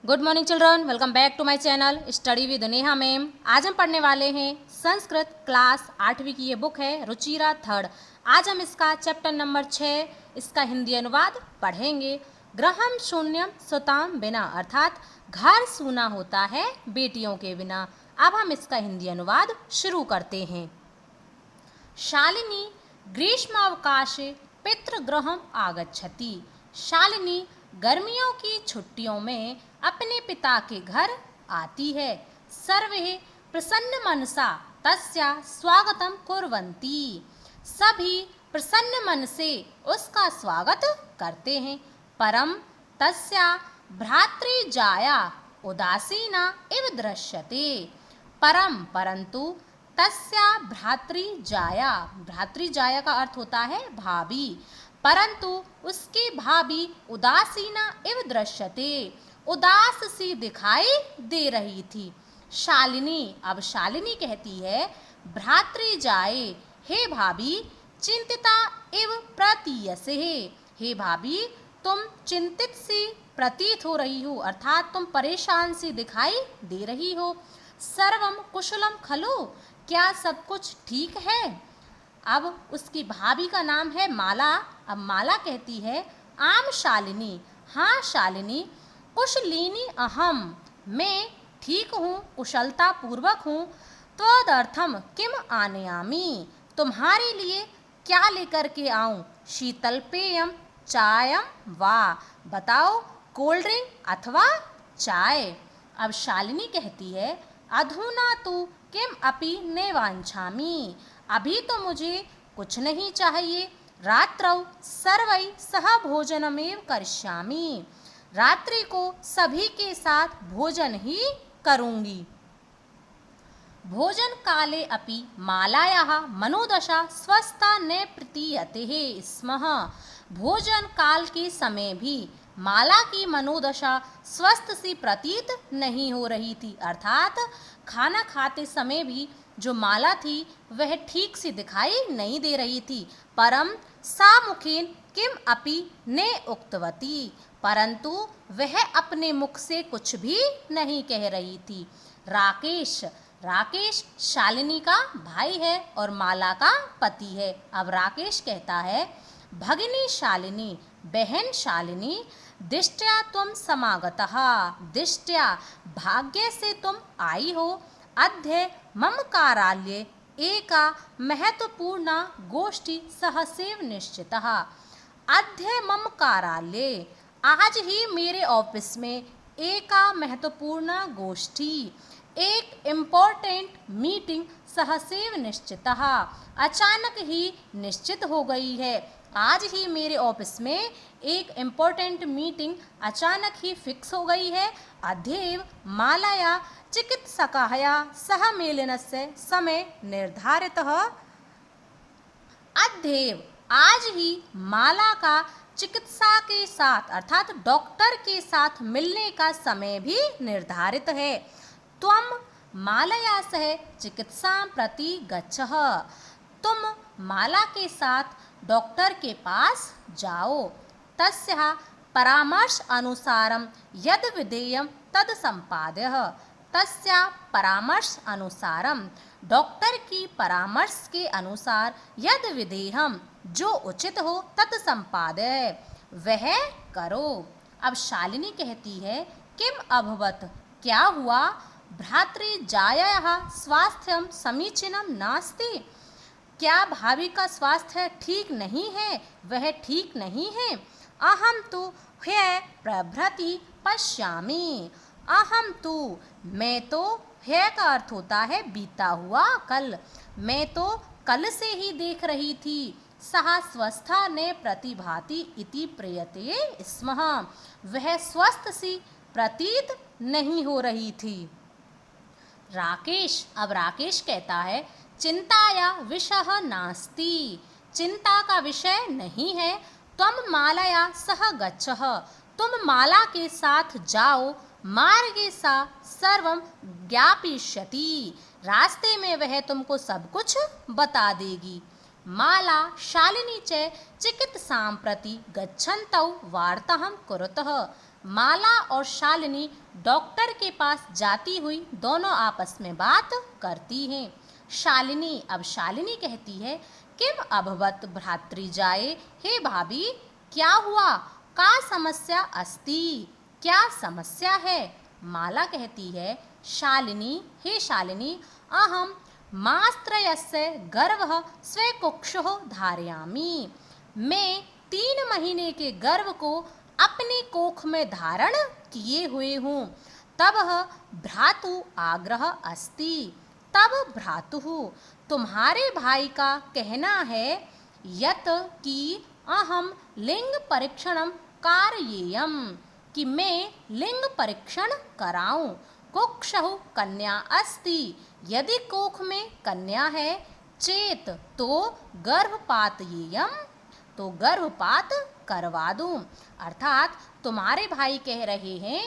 Good morning children, welcome back to my channel study with Neha ma'am. आज हम पढ़ने वाले हैं संस्कृत क्लास 8वीं की ये बुक है रुचिरा थर्ड। आज हम इसका चैप्टर नंबर 6 इसका हिंदी अनुवाद पढ़ेंगे। गृहम शून्यम सुताम बिना, अर्थात घर सूना होता है बेटियों के बिना। अब हम इसका हिंदी अनुवाद शुरू करते हैं। शालिनी ग्रीष्मावकाशे पितृगृहम आगच्छति। शालिनी गर्मियों की छुट्टियों में अपने पिता के घर आती है। सर्वे प्रसन्न मनसा तस्या स्वागतम कुर्वन्ति। सभी प्रसन्न मन से उसका स्वागत करते हैं। परम तस्या भ्रातृजाया उदासीना इव दृश्यते। परंतु तस्या भ्रातृजाया, भ्रातृजाया का अर्थ होता है भाभी, परंतु उसकी भाभी उदासीना इव दृश्यते, उदास सी दिखाई दे रही थी। शालिनी, अब शालिनी कहती है भ्रातृजाए, हे भाभी चिंतिता इव प्रतीयसे, हे भाभी तुम चिंतित सी प्रतीत हो रही हो, अर्थात तुम परेशान सी दिखाई दे रही हो। सर्वम कुशलम खलु, क्या सब कुछ ठीक है। अब उसकी भाभी का नाम है माला। अब माला कहती है आम शालिनी, हाँ शालिनी, कुशलिनी अहम, मैं ठीक हूँ, कुशलता पूर्वक हूँ। त्वदर्थम किम आनयामि, तुम्हारे लिए क्या लेकर के आऊँ। शीतल पेयम चायम वा, बताओ कोल्ड ड्रिंक अथवा चाय। अब शालिनी कहती है अधुना तु किम अपि ने वांछामि, अभी तो मुझे कुछ नहीं चाहिए। रात्रौ सर्वै सह भोजनमेव करिष्यामि, रात्रि को सभी के साथ भोजन ही करूंगी। भोजन काले अपि मालायाः मनोदशा स्वस्था न प्रतीयते स्म, भोजन काल के समय भी माला की मनोदशा स्वस्थ सी प्रतीत नहीं हो रही थी, अर्थात खाना खाते समय भी जो माला थी वह ठीक सी दिखाई नहीं दे रही थी। परम सा मुखेन किम अपि ने उक्तवती, परंतु वह अपने मुख से कुछ भी नहीं कह रही थी। राकेश, राकेश शालिनी का भाई है और माला का पति है। अब राकेश कहता है भगिनी शालिनी, बहन शालिनी, दिष्ट्या तुम समागतः, दिष्ट्या भाग्य से तुम आई हो। अद्य मम कार्यालये एका महत्वपूर्णा गोष्ठी सहसेव निश्चितः। अद्य मम कार्यालये, आज ही मेरे ऑफिस में एका महत्वपूर्ण गोष्ठी, एक इम्पोर्टेंट मीटिंग सहसेव निश्चितः, अचानक ही निश्चित हो गई है। आज ही मेरे ऑफिस में एक इम्पोर्टेंट मीटिंग अचानक ही फिक्स हो गई है। अद्यैव मालाया चिकित्सकाया सह मेलनस्य समय निर्धारितः। अद्यैव, आज ही माला का चिकित्सा के साथ अर्थात डॉक्टर के साथ मिलने का समय भी निर्धारित है। त्वम मालया सह चिकित्सा प्रति गच्छः, तुम माला के साथ डॉक्टर के पास जाओ। तस्याः परामर्श अनुसारम यद विधेयम तद संपाद्यः, तस्याः परामर्श अनुसारम, डॉक्टर की परामर्श के अनुसार यद विधेयम, जो उचित हो, तत् संपाद्य, वह करो। अब शालिनी कहती है किम अभवत, क्या हुआ। भ्रातृजायाः स्वास्थ्यम समीचीनम नास्ति, क्या भाभी का स्वास्थ्य ठीक नहीं है, वह ठीक नहीं है। अहम तु ह्यः प्रभृति पश्यामि, अहम तु, मैं तो, ह्यः का अर्थ होता है बीता हुआ कल, मैं तो कल से ही देख रही थी। सः स्वस्था ने प्रतिभाति इति प्रियते स्म, वह स्वस्थ सी प्रतीत नहीं हो रही थी। राकेश, अब राकेश कहता है चिंताया विषय नास्ति, चिंता का विषय नहीं है। तुम मालया सह गच्छः, तुम माला के साथ जाओ। मार्गे सा सर्वम ज्ञापयिष्यति, रास्ते में वह तुमको सब कुछ बता देगी। माला शालिनी च चिकित्सां प्रति गच्छन्तौ वार्तां कुरुतः, माला और शालिनी डॉक्टर के पास जाती हुई दोनों आपस में बात करती हैं। शालिनी कहती है, किम अभवत भ्रातृजाए, हे भाभी क्या हुआ, का समस्या अस्ति, क्या समस्या है। माला कहती है, हे शालिनी अहम मास्त्रयस्य गर्भः स्वेकुक्षुः धारयामि, मैं 3 महीने के गर्भ को अपनी कोख में धारण किए हुए हूँ। तब भ्रातु आग्रह अस्ति, तब भ्रातुः तुम्हारे भाई का कहना है, यत कि अहम लिंग परीक्षणम कारयेयम, कि मैं लिंग परीक्षण कराऊं। कुक्षौ कन्या अस्ति, यदि कोख में कन्या है, चेत तो गर्भपातयेयम, तो गर्भपात करवा दूं। अर्थात तुम्हारे भाई कह रहे हैं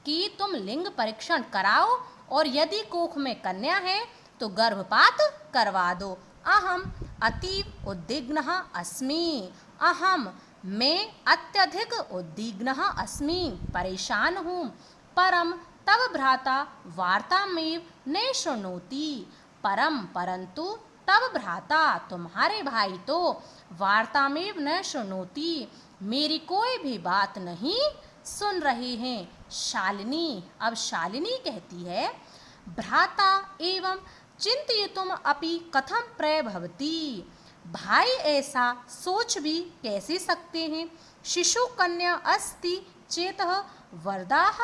कि तुम लिंग परीक्षण कराओ और यदि कोख में कन्या है तो गर्भपात करवा दो। अहम अतीव उद्विग्नः अस्मि, मैं अत्यधिक उद्विग्नः अस्मि, परेशान हूँ। परम तब भ्राता वार्तामेव न शृणोति, परंतु तब भ्राता तुम्हारे भाई तो वार्तामेव न शृणोति, मेरी कोई भी बात नहीं सुन रहे हैं। अब शालिनी कहती है, भ्राता एवं चिंतयितुम अपि कथम प्रभवति, भाई ऐसा सोच भी कैसे सकते हैं। शिशु कन्या अस्ति चेतः वरदाः,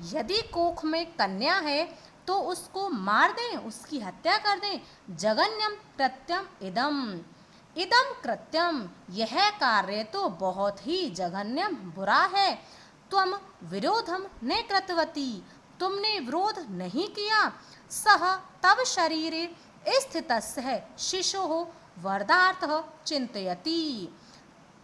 यदि कोख में कन्या है तो उसको मार दें, उसकी हत्या कर दें। जघन्यम कृत्यम इदम कृत्यम, यह कार्य तो बहुत ही जघन्यम बुरा है। त्वम विरोधम न कृतवती, तुमने विरोध नहीं किया। सह तव शरीरे स्थितस्य शिशोः वरदार्थः चिंतयति,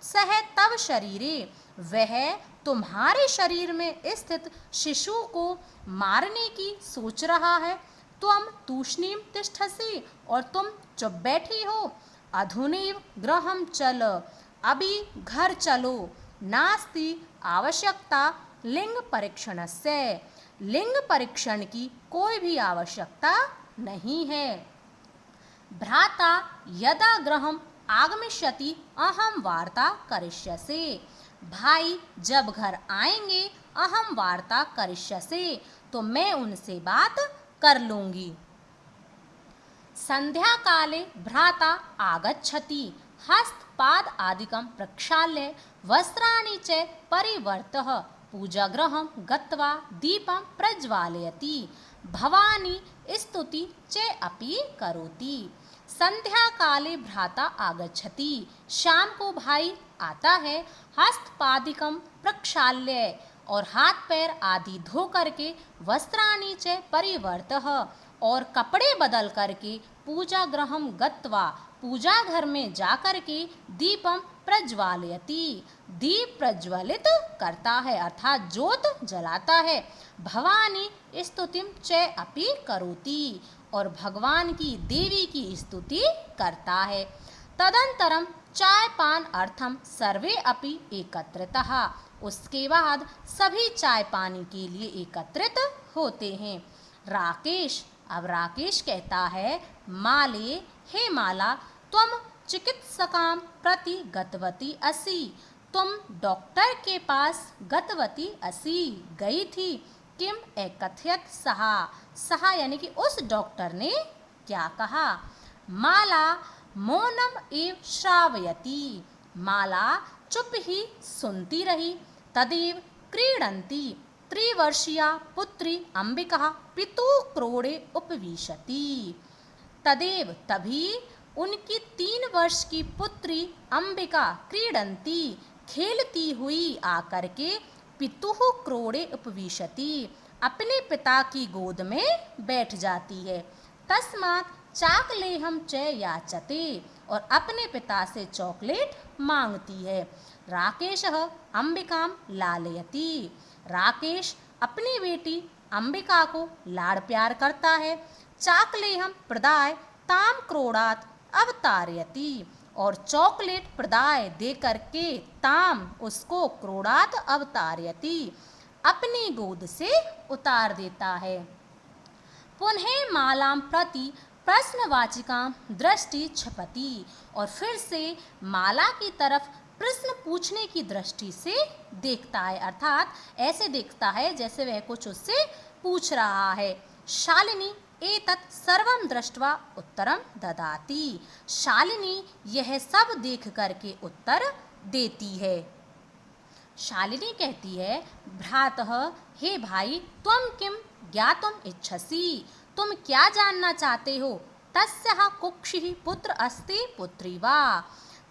सह तव शरीरे, वह तुम्हारे शरीर में स्थित शिशु को मारने की सोच रहा है। त्वम तूष्णीम तिष्ठसि, और तुम चुप बैठी हो। अधुनैव गृहं चल, अभी घर चलो। नास्ति आवश्यकता लिंग परीक्षणस्य, लिंग परीक्षण की कोई भी आवश्यकता नहीं है। भ्राता यदा गृहं आगमिष्यति अहम वार्ता करिष्यसे, भाई जब घर आएंगे अहम वार्ता करिष्यसे, तो मैं उनसे बात कर लूंगी। संध्या काले भ्राता आगच्छति, हस्तपाद आदिकं प्रक्षाल्य वस्त्राणि च परिवर्तः पूजागृहं गत्वा दीपं प्रज्वालयति, भवानी स्तुति च अपि करोति। संध्या काले भ्राता आगच्छति, शाम को भाई आता है। हस्तपादिकम प्रक्षाल्य, और हाथ पैर आदि धो करके, वस्त्राणि च परिवर्तः, और कपड़े बदल करके, पूजा गृहम गत्वा, पूजा घर में जाकर के, दीपम प्रज्वालयति, दीप प्रज्वलित करता है, अर्थात ज्योत जलाता है। भवानी स्तुतिम च अपि करोति, और भगवान की देवी की स्तुति करता है। तदंतरम चाय पान अर्थम सर्वे अपि एकत्रितः, उसके बाद सभी चाय पानी के लिए एकत्रित होते हैं। अब राकेश कहता है, माले, हे माला, तुम चिकित्सकाम प्रति गतवती असि, तुम डॉक्टर के पास गतवती असि, गई थी। किम एकथयत सहा यानी कि उस डॉक्टर ने क्या कहा। माला मौनम एव श्रावयति, माला चुप ही सुनती रही। तदेव क्रीडन्ती त्रिवर्षीया पुत्री अंबिका पितुः क्रोड़े उपविशति, तदेव तभी उनकी 3 वर्ष की पुत्री अंबिका क्रीडन्ती खेलती हुई आकर के, पितुः क्रोड़े उपविशति, अपने पिता की गोद में बैठ जाती है। तस्मात् चाकलेहम च याचते, और अपने पिता से चॉकलेट मांगती है। राकेशः अंबिकां लालयति, राकेश अपनी बेटी अंबिका को लाड़ प्यार करता है। चाकलेहम प्रदाय ताम क्रोड़ात अवतारयति, और चॉकलेट प्रदाय दे करके ताम उसको क्रोड़ात अवतारयति, अपनी गोद से उतार देता है। पुनः मालां प्रति प्रश्नवाचिकां दृष्टि क्षिपति, और फिर से माला की तरफ प्रश्न पूछने की दृष्टि से देखता है, अर्थात ऐसे देखता है जैसे वह कुछ उससे पूछ रहा है। शालिनी एतत् सर्वं दृष्ट्वा उत्तरं ददाति, शालिनी यह सब देख करके उत्तर देती है। शालिनी कहती है, भ्रातः, हे भाई, त्वं किं ज्ञातुम् इच्छसि, तुम क्या जानना चाहते हो। तस्याः कुक्षिः पुत्र अस्ति पुत्री वा,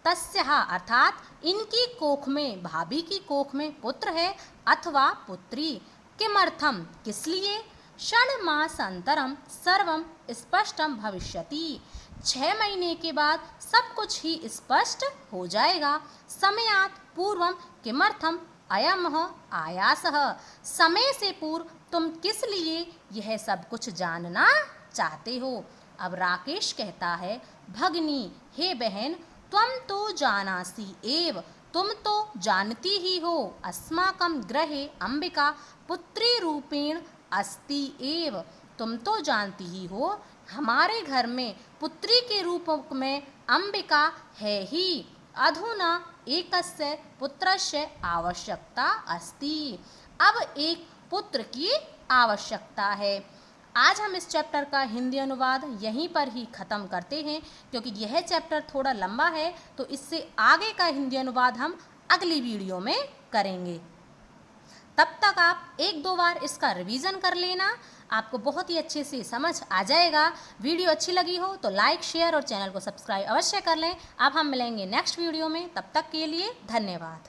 तस्याः अर्थात इनकी कोख में, भाभी की कोख में पुत्र है अथवा पुत्री। किमर्थम किस लिए। षण्मासान्तरं सर्वं स्पष्टं भविष्यति, 6 महीने के बाद सब कुछ ही स्पष्ट हो जाएगा। समयात् पूर्वं किमर्थम अयमः आयासः, समय से पूर्व तुम किस लिए यह सब कुछ जानना चाहते हो। अब राकेश कहता है, भगिनी, हे बहन, त्वं तो जानासि एव, तुम तो जानती ही हो, अस्माकं गृहे अंबिका पुत्री रूपेण अस्ति एव, तुम तो जानती ही हो हमारे घर में पुत्री के रूप में अंबिका है ही। अधुना एकस्य पुत्रस्य आवश्यकता अस्ति, अब एक पुत्र की आवश्यकता है। आज हम इस चैप्टर का हिंदी अनुवाद यहीं पर ही ख़त्म करते हैं, क्योंकि यह चैप्टर थोड़ा लंबा है, तो इससे आगे का हिंदी अनुवाद हम अगली वीडियो में करेंगे। तब तक आप 1-2 बार इसका रिवीजन कर लेना, आपको बहुत ही अच्छे से समझ आ जाएगा। वीडियो अच्छी लगी हो तो लाइक, शेयर और चैनल को सब्सक्राइब अवश्य कर लें। अब हम मिलेंगे नेक्स्ट वीडियो में, तब तक के लिए धन्यवाद।